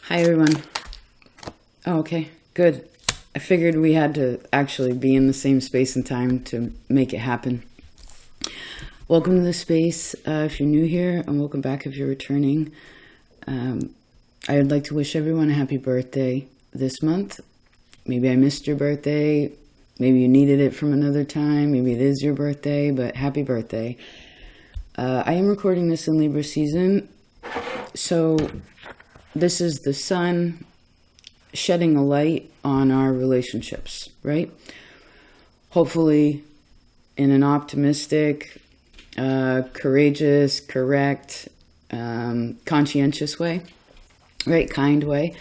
Hi, everyone. Oh, okay, good. I figured we had to actually be in the same space and time to make it happen. Welcome to the space if you're new here, and welcome back if you're returning. I would like to wish everyone a happy birthday this month. Maybe I missed your birthday. Maybe you needed it from another time. Maybe it is your birthday, but happy birthday. I am recording this in Libra season, so this is the sun shedding a light on our relationships, right? Hopefully in an optimistic, courageous, correct, conscientious way, right? Kind way.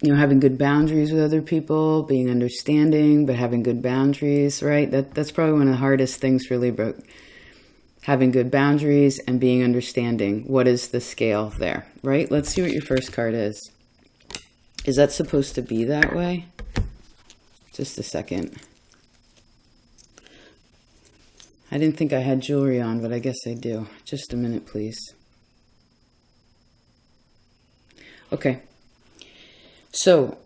Having good boundaries with other people, being understanding, but having good boundaries, right? That's probably one of the hardest things for Libra. Having good boundaries and being understanding. What is the scale there, right? Let's see what your first card is. Is that supposed to be that way? Just a second. I didn't think I had jewelry on, but I guess I do. Just a minute, please. Okay. So,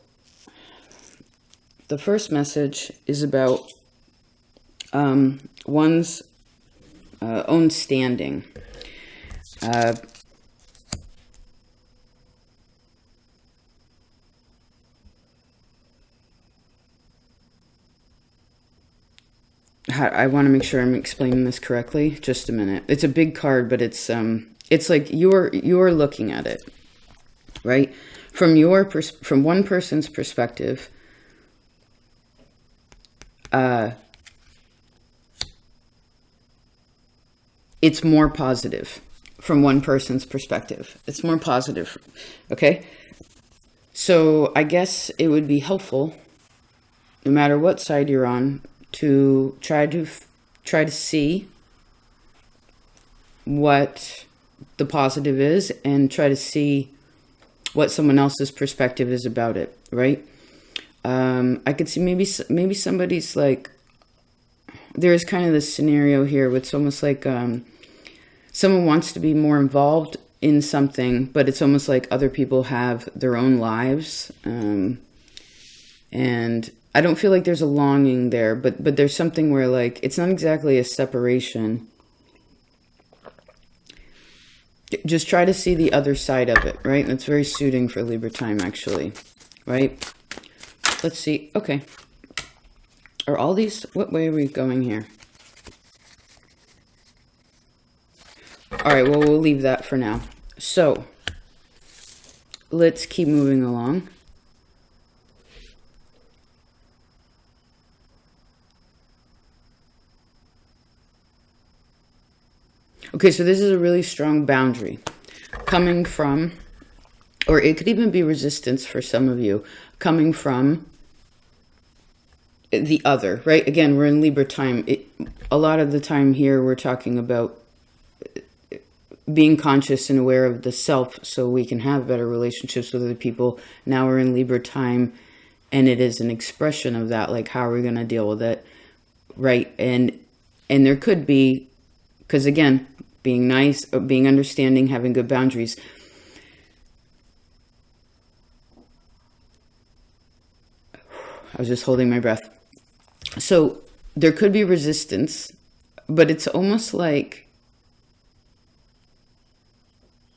the first message is about one's own standing. I want to make sure I'm explaining this correctly. Just a minute. It's a big card, but it's like you're looking at it, right? From one person's perspective, it's more positive. From one person's perspective, it's more positive. Okay, so I guess it would be helpful, no matter what side you're on, to try to see what the positive is and try to see what someone else's perspective is about it, right? I could see maybe somebody's like, there's kind of this scenario here where it's almost like someone wants to be more involved in something, but it's almost like other people have their own lives. And I don't feel like there's a longing there, but there's something where like, it's not exactly a separation. Just try to see the other side of it, right? That's very suiting for Libra time, actually, right? Let's see. Okay. Are all these, what way are we going here? All right, well, we'll leave that for now. So, let's keep moving along. Okay, so this is a really strong boundary coming from, or it could even be resistance for some of you, coming from the other, right? Again, we're in Libra time. A lot of the time here, we're talking about being conscious and aware of the self so we can have better relationships with other people. Now we're in Libra time, and it is an expression of that, like how are we going to deal with it, right? And there could be, because again, being nice, being understanding, having good boundaries. I was just holding my breath. So there could be resistance, but it's almost like,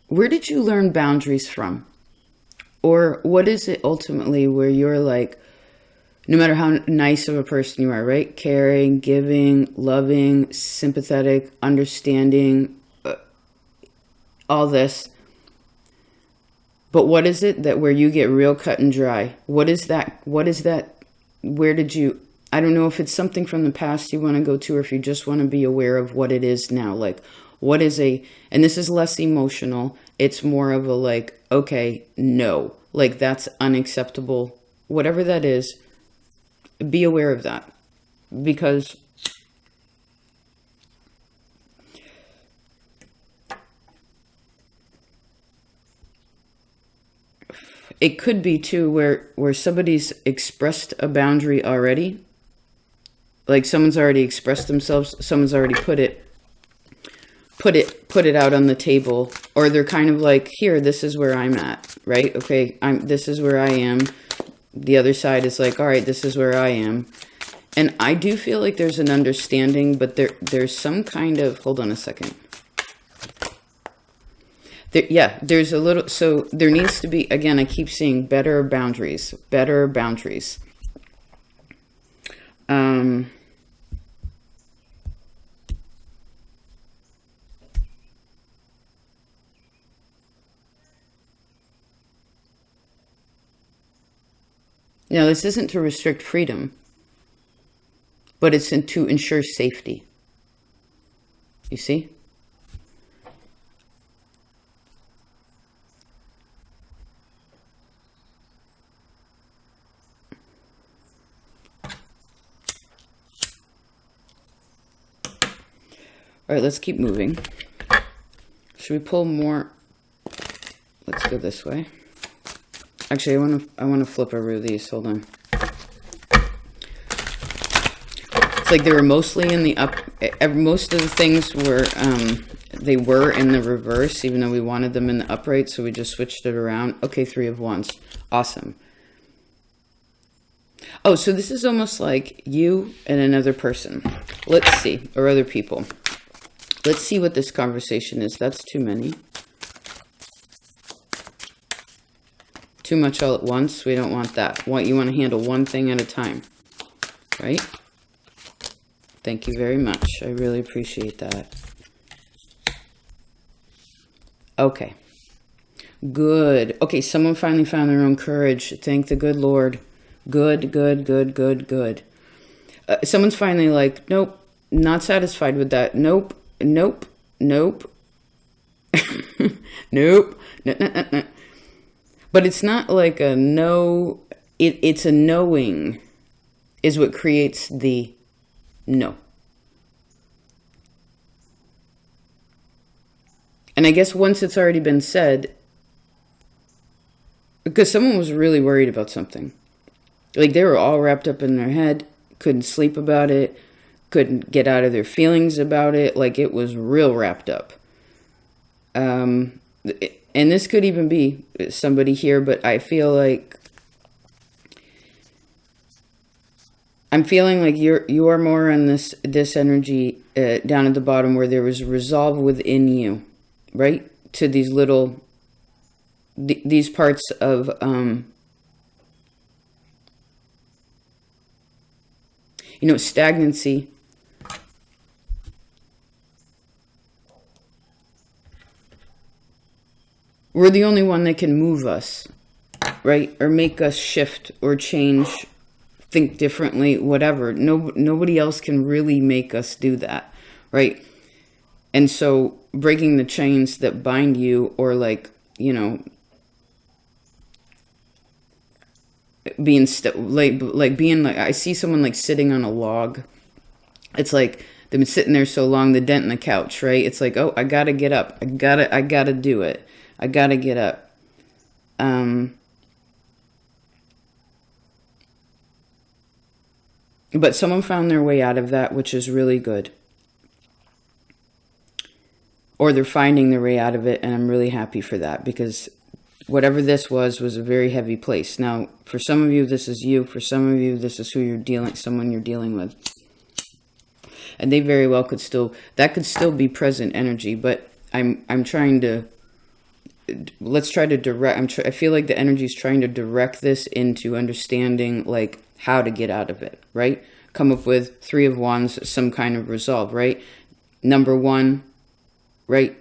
where did you learn boundaries from? Or what is it ultimately where you're like, no matter how nice of a person you are, right? Caring, giving, loving, sympathetic, understanding, all this. But what is it that where you get real cut and dry? What is that? Where did you, I don't know if it's something from the past you want to go to, or if you just want to be aware of what it is now. Like, what is and this is less emotional. It's more of a like, okay, no, like that's unacceptable. Whatever that is, be aware of that, because it could be too where somebody's expressed a boundary already, like someone's already expressed themselves, someone's already put put it out on the table, or they're kind of like, here, this is where I'm at, right? Okay, this is where I am. The other side is like, all right, this is where I am. And I do feel like there's an understanding, but there's some kind of, hold on a second. There's a little, so there needs to be, again, I keep seeing better boundaries. Now, this isn't to restrict freedom, but it's to ensure safety. You see? All right, let's keep moving. Should we pull more? Let's go this way. Actually, I want to flip over these. Hold on. It's like they were mostly in the up. Most of the things were they were in the reverse, even though we wanted them in the upright. So we just switched it around. Okay, 3 of Wands. Awesome. Oh, so this is almost like you and another person. Let's see, or other people. Let's see what this conversation is. That's too many. Too much all at once. We don't want that. You want to handle one thing at a time. Right? Thank you very much. I really appreciate that. Okay. Good. Okay, someone finally found their own courage. Thank the good Lord. Good. Someone's finally like, nope, not satisfied with that. Nope. Nope. No. But it's not like a no. It's a knowing is what creates the no. And I guess once it's already been said, because someone was really worried about something. Like they were all wrapped up in their head, couldn't sleep about it, couldn't get out of their feelings about it. Like it was real wrapped up. And this could even be somebody here, but I feel like I'm feeling like you are more on this energy down at the bottom where there was resolve within you, right? To these little these parts of stagnancy. We're the only one that can move us, right? Or make us shift or change, think differently, whatever. Nobody else can really make us do that, right? And so breaking the chains that bind you, or like, being being like, I see someone like sitting on a log. It's like they've been sitting there so long, the dent in the couch, right? It's like, oh, I gotta get up. I gotta do it. I gotta get up. But someone found their way out of that, which is really good. Or they're finding their way out of it, and I'm really happy for that, because whatever this was a very heavy place. Now, for some of you, this is you. For some of you, this is someone you're dealing with. And they very well could still be present energy, but I'm trying to, let's try to direct, I feel like the energy is trying to direct this into understanding like how to get out of it, right? Come up with 3 of Wands, some kind of resolve, right? Number 1, right?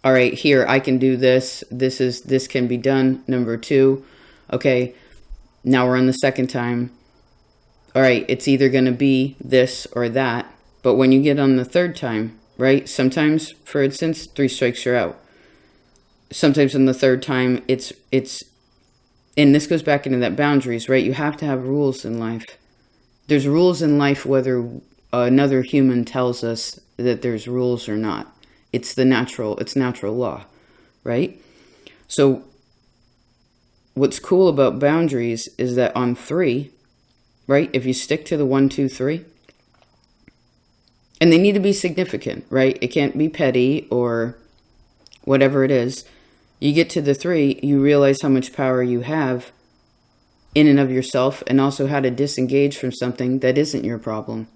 All right, here, I can do this. This can be done. Number 2, okay, now we're on the second time. All right, it's either going to be this or that. But when you get on the third time, right? Sometimes, for instance, 3 strikes, you're out. Sometimes on the third time, it's, and this goes back into that boundaries, right? You have to have rules in life. There's rules in life whether another human tells us that there's rules or not. It's natural law, right? So what's cool about boundaries is that on 3, right? If you stick to the 1, 2, 3, And they need to be significant, right? It can't be petty or whatever it is. You get to the 3, you realize how much power you have in and of yourself, and also how to disengage from something that isn't your problem.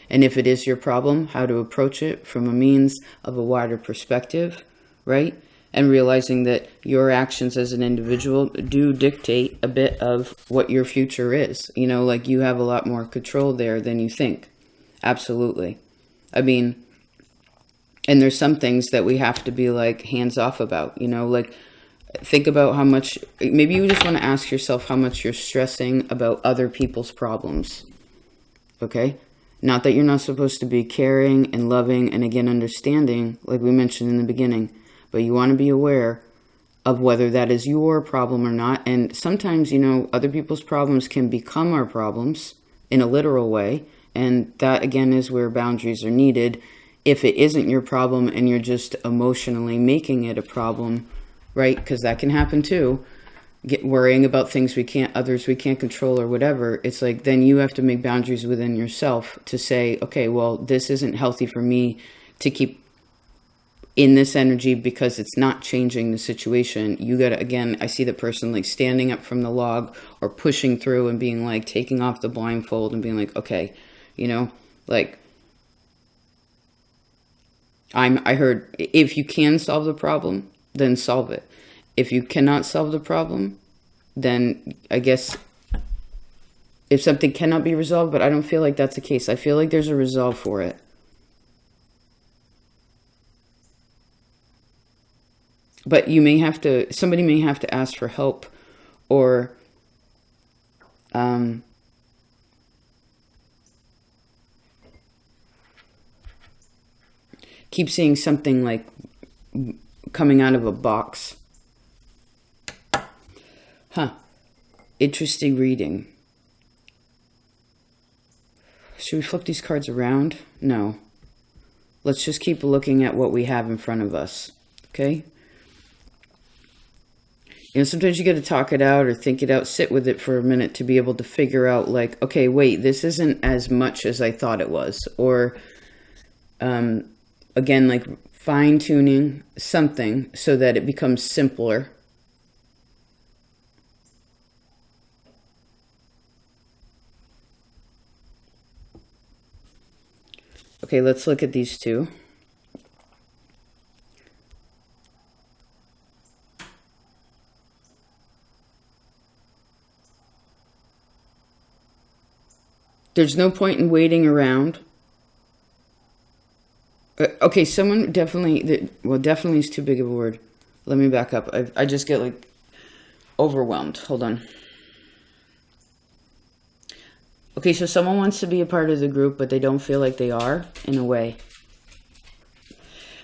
And if it is your problem, how to approach it from a means of a wider perspective, right? And realizing that your actions as an individual do dictate a bit of what your future is. You know, like you have a lot more control there than you think. Absolutely. I mean, and there's some things that we have to be like hands off about, you know, like think about how much, maybe you just want to ask yourself how much you're stressing about other people's problems. Okay? Not that you're not supposed to be caring and loving and again understanding, like we mentioned in the beginning, but you want to be aware of whether that is your problem or not. And sometimes, you know, other people's problems can become our problems in a literal way. And that, again, is where boundaries are needed. If it isn't your problem and you're just emotionally making it a problem, right? Because that can happen too. Worrying about things others we can't control or whatever. It's like, then you have to make boundaries within yourself to say, okay, well, this isn't healthy for me to keep in this energy because it's not changing the situation. You gotta, again, I see the person like standing up from the log or pushing through and being like, taking off the blindfold and being like, okay, you know, like, I heard, if you can solve the problem, then solve it. If you cannot solve the problem, then I guess if something cannot be resolved, but I don't feel like that's the case. I feel like there's a resolve for it. But somebody may have to ask for help or keep seeing something like coming out of a box. Interesting reading. Should we flip these cards around? No. Let's just keep looking at what we have in front of us. Okay? You know, sometimes you got to talk it out or think it out, sit with it for a minute to be able to figure out like, okay, wait, this isn't as much as I thought it was. Or, again, like fine-tuning something so that it becomes simpler. Okay, let's look at these two. There's no point in waiting around. Okay, someone definitely, definitely is too big of a word. Let me back up. I just get like overwhelmed. Hold on. Okay, so someone wants to be a part of the group, but they don't feel like they are, in a way.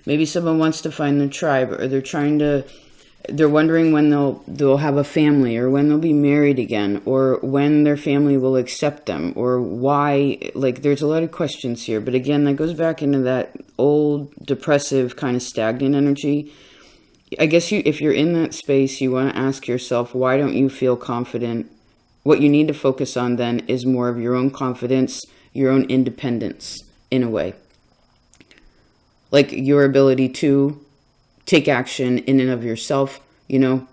Maybe someone wants to find their tribe, or they're wondering when they'll have a family, or when they'll be married again, or when their family will accept them, or why. Like, there's a lot of questions here. But again, that goes back into that old, depressive, kind of stagnant energy. I guess if you're in that space, you want to ask yourself, why don't you feel confident? What you need to focus on then is more of your own confidence, your own independence, in a way. Like your ability to take action in and of yourself, you know,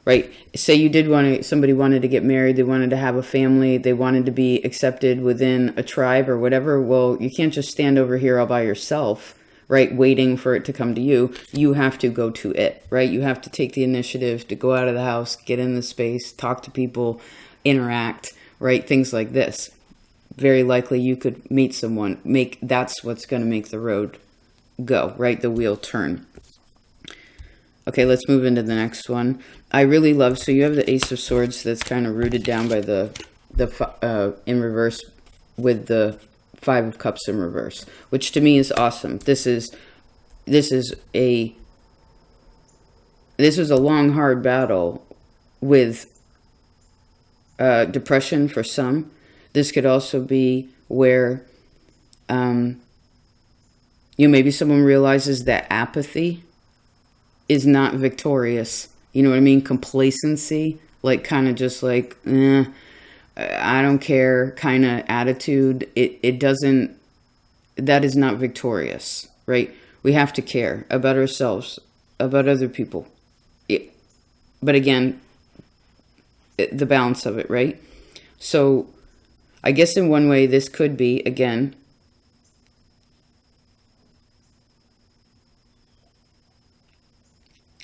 right? Say somebody wanted to get married, they wanted to have a family, they wanted to be accepted within a tribe or whatever. Well, you can't just stand over here all by yourself, right? Waiting for it to come to you. You have to go to it, right? You have to take the initiative to go out of the house, get in the space, talk to people, interact, right? Things like this. Very likely you could meet someone. That's what's going to make the road go, right? The wheel turn. Okay, let's move into the next one. I really love, so you have the Ace of Swords that's kind of rooted down by the in reverse with the Five of Cups in reverse, which to me is awesome. This is a long, hard battle with depression for some. This could also be where maybe someone realizes that apathy is not victorious. You know what I mean? Complacency, like kind of just like, I don't care kind of attitude. It doesn't that is not victorious, right? We have to care about ourselves, about other people. But again, the balance of it, right? So I guess in one way this could be, again,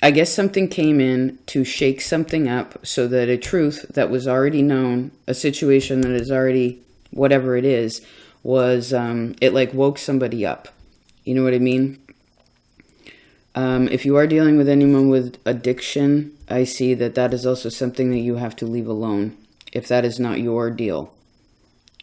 I guess something came in to shake something up so that a truth that was already known, a situation that is already whatever it is, was, it like woke somebody up. You know what I mean? If you are dealing with anyone with addiction, I see that that is also something that you have to leave alone if that is not your deal.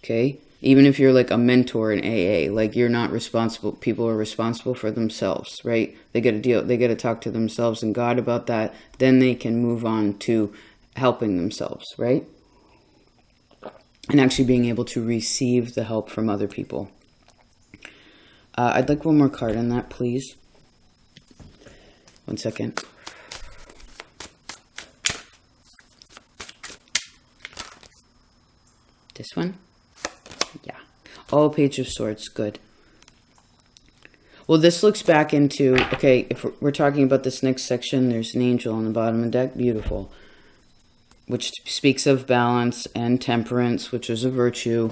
Okay? Even if you're like a mentor in AA, like you're not responsible. People are responsible for themselves, right? They get to talk to themselves and God about that. Then they can move on to helping themselves, right? And actually being able to receive the help from other people. I'd like one more card on that, please. One second. This one? Yeah. Oh, Page of Swords. Good. Well, this looks back into, okay, if we're talking about this next section, there's an angel on the bottom of the deck. Beautiful. Which speaks of balance and temperance, which is a virtue.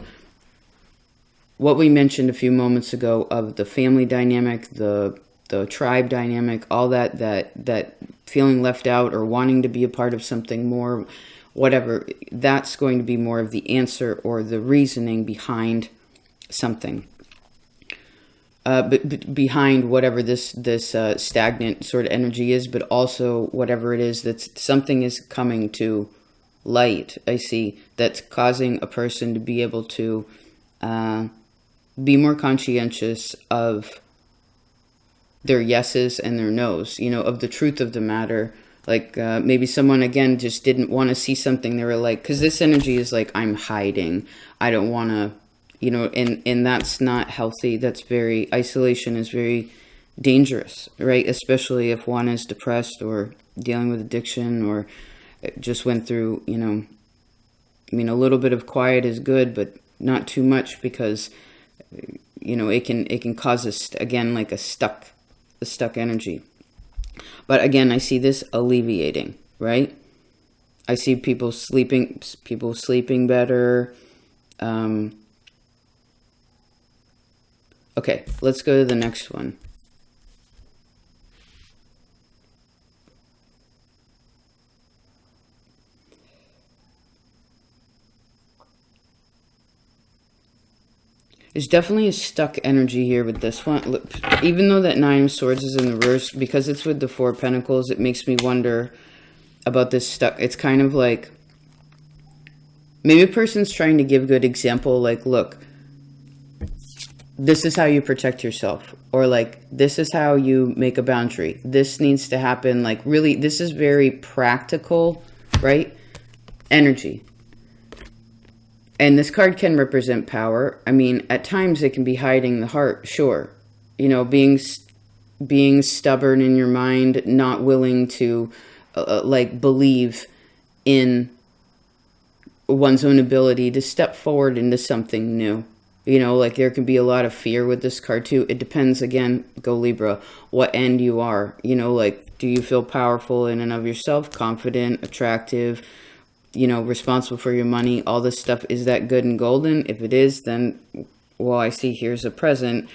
What we mentioned a few moments ago of the family dynamic, the tribe dynamic, all that feeling left out or wanting to be a part of something more, whatever, that's going to be more of the answer or the reasoning behind something. Behind whatever this stagnant sort of energy is, but also whatever it is that something is coming to light, I see, that's causing a person to be able to be more conscientious of their yeses and their nos, of the truth of the matter. Like maybe someone, again, just didn't want to see something. They were like, because this energy is like, I'm hiding. I don't want to, and that's not healthy. That's isolation is very dangerous, right? Especially if one is depressed or dealing with addiction or just went through, a little bit of quiet is good, but not too much because, it can cause us, again, like a stuck energy. But again, I see this alleviating, right? I see people sleeping better. Okay, let's go to the next one. There's definitely a stuck energy here with this one. Look, even though that Nine of Swords is in reverse, because it's with the Four of Pentacles, it makes me wonder about this stuck. It's kind of like, maybe a person's trying to give good example, like, look, this is how you protect yourself. Or like, this is how you make a boundary. This needs to happen. Like, really, this is very practical, right? Energy. And this card can represent power. I mean, at times it can be hiding the heart, sure. Being stubborn in your mind, not willing to believe in one's own ability to step forward into something new. There can be a lot of fear with this card too. It depends, again, go Libra, what end you are. Do you feel powerful in and of yourself, confident, attractive, responsible for your money, all this stuff? Is that good and golden? If it is, then, well, I see here's a present.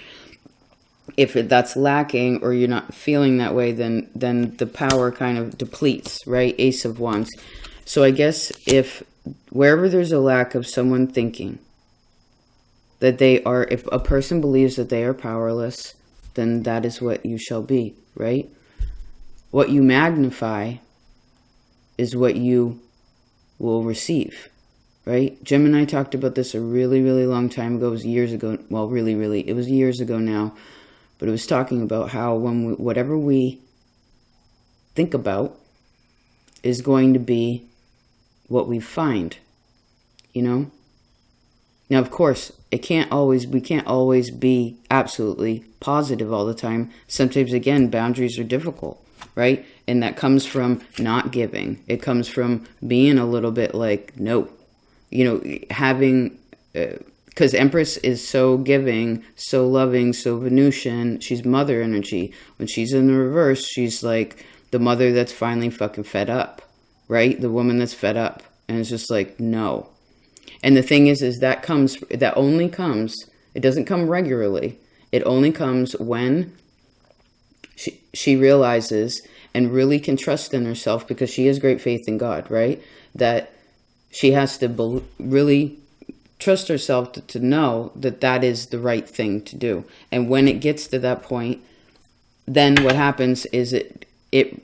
If that's lacking or you're not feeling that way, then the power kind of depletes, right? Ace of Wands. So I guess if wherever there's a lack of someone thinking that they are, if a person believes that they are powerless, then that is what you shall be, right? What you magnify is what you will receive, right? Gemini talked about this a really, really long time ago. It was years ago. Well, really, it was years ago now. But it was talking about how whatever we think about is going to be what we find, Now, of course, we can't always be absolutely positive all the time. Sometimes, again, boundaries are difficult, right? And that comes from not giving. It comes from being a little bit like, no, having because Empress is so giving, so loving, so Venusian. She's mother energy. When she's in the reverse, she's like the mother that's finally fucking fed up, right? The woman that's fed up. And it's just like, no. And the thing is that only comes, it doesn't come regularly. It only comes when she realizes and really can trust in herself, because she has great faith in God, right? That she has to really trust herself to know that that is the right thing to do. And when it gets to that point, then what happens is it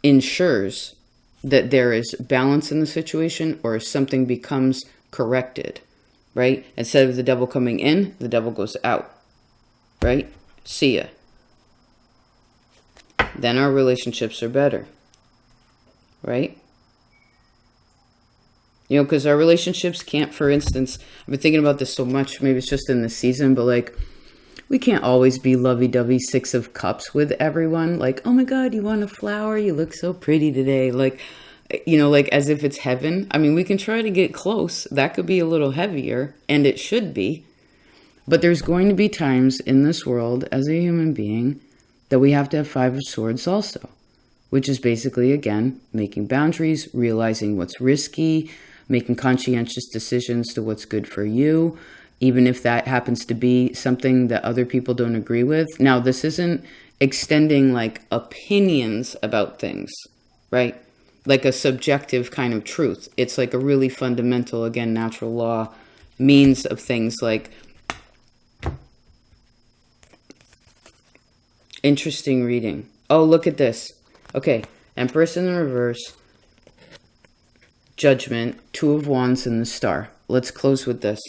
ensures that there is balance in the situation, or something becomes corrected, right? Instead of the devil coming in, the devil goes out, right? See ya. Then our relationships are better, right? You know, because our relationships can't, for instance, I've been thinking about this so much, maybe it's just in this season, but like, we can't always be lovey-dovey 6 of Cups with everyone. Like, oh my God, you want a flower? You look so pretty today. Like, you know, like as if it's heaven. I mean, we can try to get close. That could be a little heavier, and it should be. But there's going to be times in this world as a human being that we have to have 5 of Swords also, which is basically, again, making boundaries, realizing what's risky, making conscientious decisions to what's good for you, even if that happens to be something that other people don't agree with. Now, this isn't extending like opinions about things, right? Like a subjective kind of truth. It's like a really fundamental, again, natural law means of things like interesting reading. Oh, look at this. Okay, Empress in the reverse, Judgment, 2 of Wands in the Star. Let's close with this.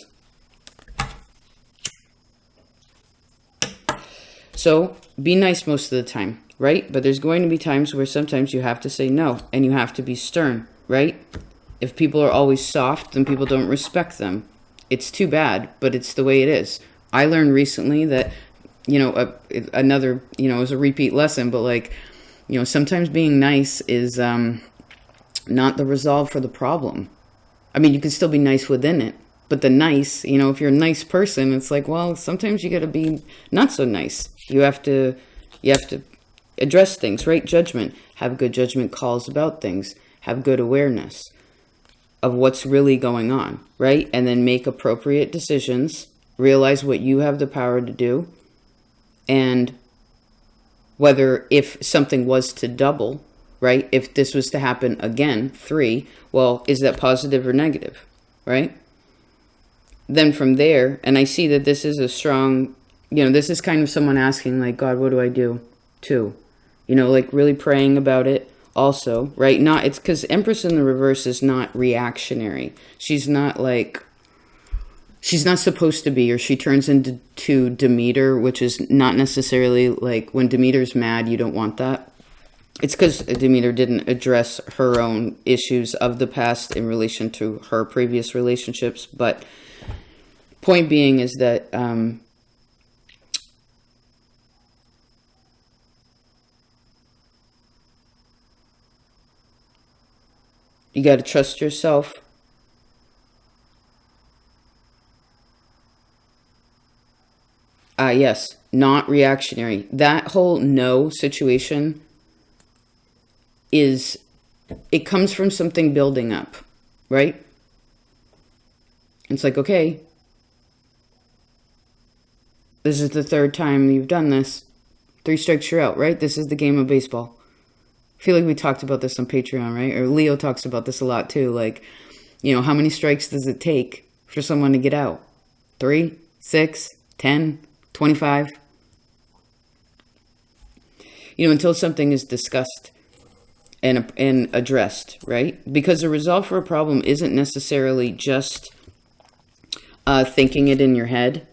So, be nice most of the time, right? But there's going to be times where sometimes you have to say no, and you have to be stern, right? If people are always soft, then people don't respect them. It's too bad, but it's the way it is. I learned recently that, you know, another, you know, it was a repeat lesson, but like, you know, sometimes being nice is not the resolve for the problem. I mean, you can still be nice within it, but the nice, you know, if you're a nice person, it's like, well, sometimes you got to be not so nice. You have to address things, right? Judgment. Have good judgment calls about things. Have good awareness of what's really going on, right? And then make appropriate decisions. Realize what you have the power to do. And whether if something was to double, right? If this was to happen again, 3, well, is that positive or negative, right? Then from there, and I see that this is a strong, you know, this is kind of someone asking like, God, what do I do too? You know, like really praying about it also, right? Not, it's because Empress in the reverse is not reactionary. She's not like, she's not supposed to be, or she turns into Demeter, which is not necessarily like when Demeter's mad, you don't want that. It's because Demeter didn't address her own issues of the past in relation to her previous relationships. But point being is that you got to trust yourself. Yes, not reactionary. That whole no situation is, it comes from something building up, right? It's like, okay, this is the 3rd time you've done this. 3 strikes, you're out, right? This is the game of baseball. I feel like we talked about this on Patreon, right? Or Leo talks about this a lot too. Like, you know, how many strikes does it take for someone to get out? 3, 6, 10, 25? You know, until something is discussed and addressed, right? Because the resolve for a problem isn't necessarily just thinking it in your head,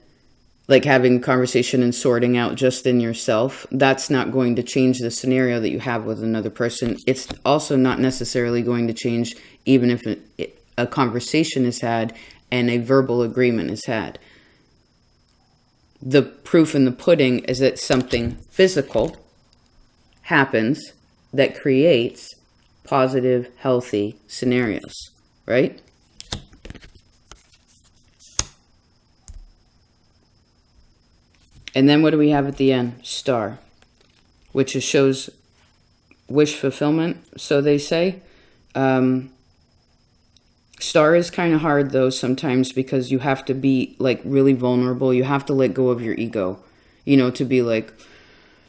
like having a conversation and sorting out just in yourself. That's not going to change the scenario that you have with another person. It's also not necessarily going to change even if a conversation is had and a verbal agreement is had. The proof in the pudding is that something physical happens that creates positive, healthy scenarios, right? And then what do we have at the end? Star, which shows wish fulfillment, so they say. Star is kind of hard, though, sometimes, because you have to be, like, really vulnerable. You have to let go of your ego, to be, like,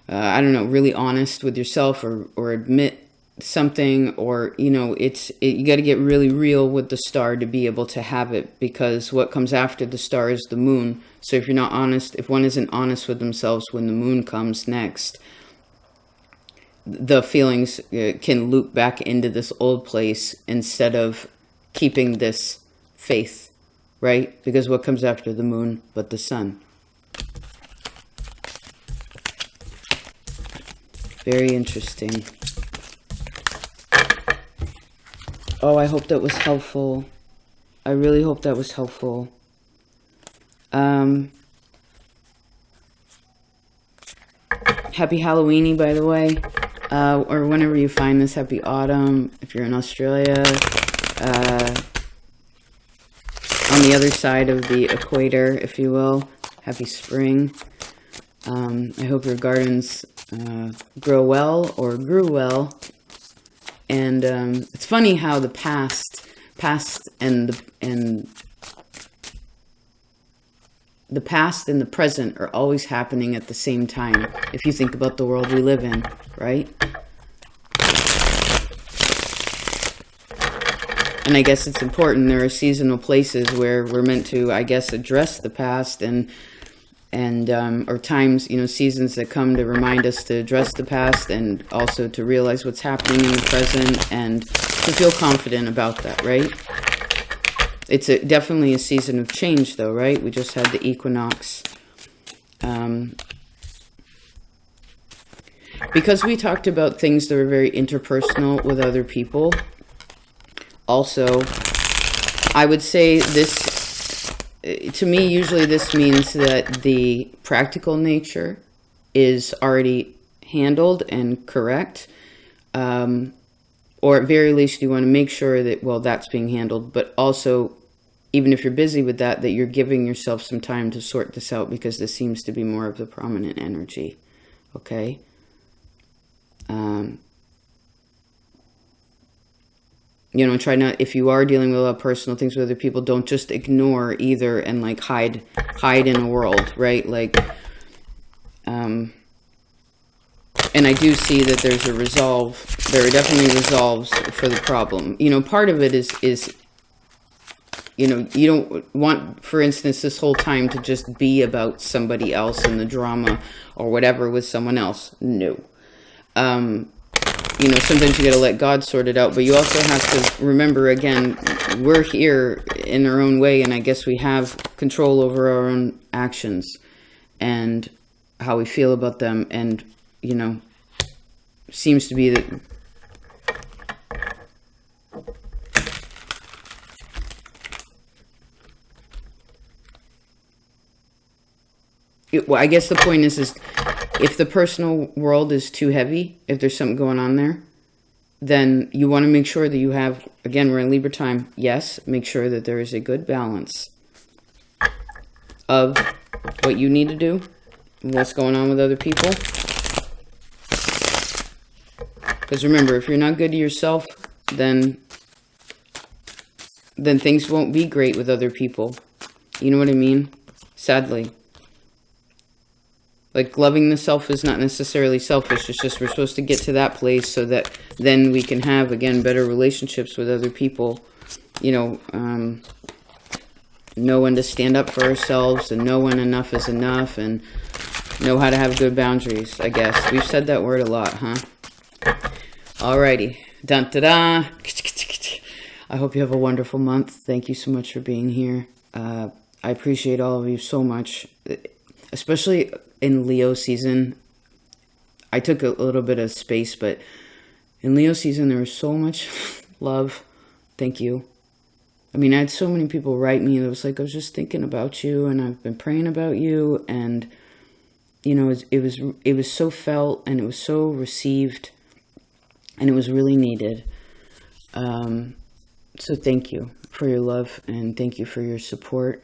I don't know, really honest with yourself, or admit something, or, you got to get really real with the star to be able to have it, because what comes after the star is the moon. So if you're not honest, if one isn't honest with themselves when the moon comes next, the feelings can loop back into this old place instead of keeping this faith, right? Because what comes after the moon but the sun? Very interesting. Oh, I hope that was helpful. I really hope that was helpful. Happy Halloweeny, by the way. Or whenever you find this, happy autumn. If you're in Australia, on the other side of the equator, if you will, happy spring. I hope your gardens grow well or grew well. And it's funny how the past and the past and the present are always happening at the same time, if you think about the world we live in, right? And I guess it's important. There are seasonal places where we're meant to, I guess, address the past and or times, seasons that come to remind us to address the past and also to realize what's happening in the present and to feel confident about that, right? It's definitely a season of change, though, right? We just had the equinox. Because we talked about things that were very interpersonal with other people, also, I would say this, to me, usually this means that the practical nature is already handled and correct. Or at very least, you want to make sure that, well, that's being handled. But also, even if you're busy with that, that you're giving yourself some time to sort this out, because this seems to be more of the prominent energy. Okay? Try not, if you are dealing with a lot of personal things with other people, don't just ignore either and like hide in a world, right? Like, and I do see that there's a resolve. There are definitely resolves for the problem. Part of it is you don't want, for instance, this whole time to just be about somebody else and the drama or whatever with someone else. No. Sometimes you got to let God sort it out, but you also have to remember, again, we're here in our own way, and I guess we have control over our own actions and how we feel about them, and, seems to be that I guess the point is if the personal world is too heavy, if there's something going on there, then you want to make sure that you have, again, we're in Libra time, yes, make sure that there is a good balance of what you need to do, what's going on with other people. Because remember, if you're not good to yourself, then things won't be great with other people. You know what I mean? Sadly. Like, loving the self is not necessarily selfish. It's just we're supposed to get to that place so that then we can have, again, better relationships with other people. Know when to stand up for ourselves and know when enough is enough and know how to have good boundaries, I guess. We've said that word a lot, huh? Alrighty. Dun-da-da. I hope you have a wonderful month. Thank you so much for being here. I appreciate all of you so much, especially in Leo season. I took a little bit of space, but in Leo season, there was so much love. Thank you. I mean, I had so many people write me that was like, I was just thinking about you, and I've been praying about you, and, it was so felt, and it was so received, and it was really needed. So thank you for your love, and thank you for your support.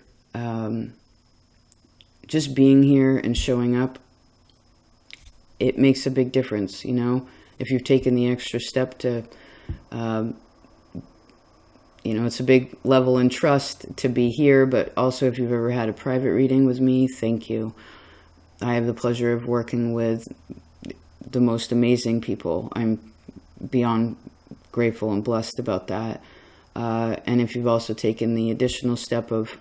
just being here and showing up, it makes a big difference, you know? If you've taken the extra step to, you know, it's a big level in trust to be here, but also if you've ever had a private reading with me, thank you. I have the pleasure of working with the most amazing people. I'm beyond grateful and blessed about that. And if you've also taken the additional step of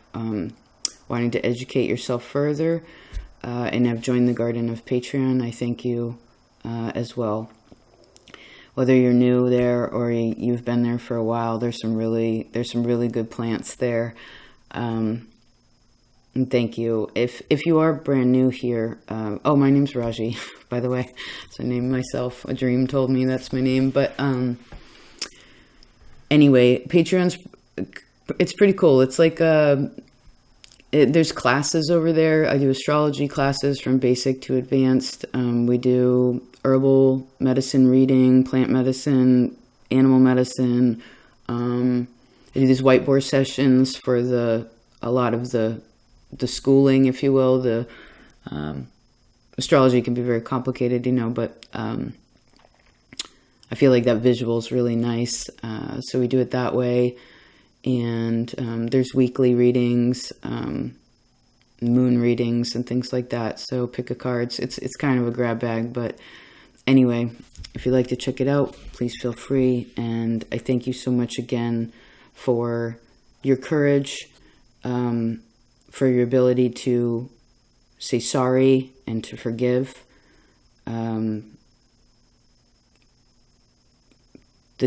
wanting to educate yourself further and have joined the Garden of Patreon, I thank you as well. Whether you're new there or you've been there for a while, there's some really good plants there. And thank you. If you are brand new here, oh, my name's Raaji, by the way. So I named myself. A dream told me that's my name. But anyway, Patreon's, it's pretty cool. It's like there's classes over there. I do astrology classes from basic to advanced. We do herbal medicine reading, plant medicine, animal medicine. I do these whiteboard sessions for a lot of the schooling, if you will. The astrology can be very complicated, you know, but I feel like that visual is really nice. So we do it that way. And there's weekly readings, moon readings and things like that. So pick a card. It's kind of a grab bag, but anyway, if you'd like to check it out, please feel free. And I thank you so much again for your courage, for your ability to say sorry and to forgive. The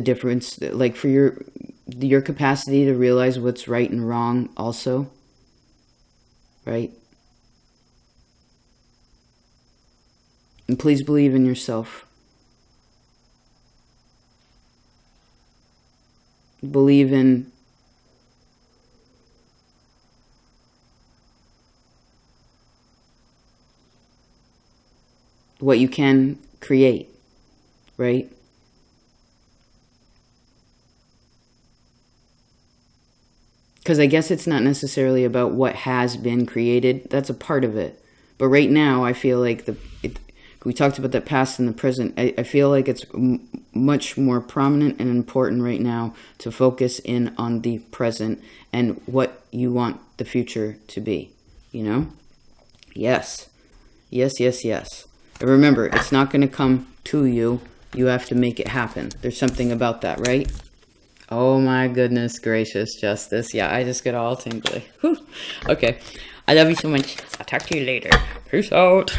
difference, like for your capacity to realize what's right and wrong also, right? And please believe in yourself. Believe in what you can create, right? Because I guess it's not necessarily about what has been created. That's a part of it. But right now, I feel like we talked about the past and the present. I feel like it's much more prominent and important right now to focus in on the present and what you want the future to be. You know? Yes. Yes, yes, yes. And remember, it's not going to come to you. You have to make it happen. There's something about that, right? Oh my goodness gracious, Justice. Yeah, I just get all tingly. Whew. Okay. I love you so much. I'll talk to you later. Peace out.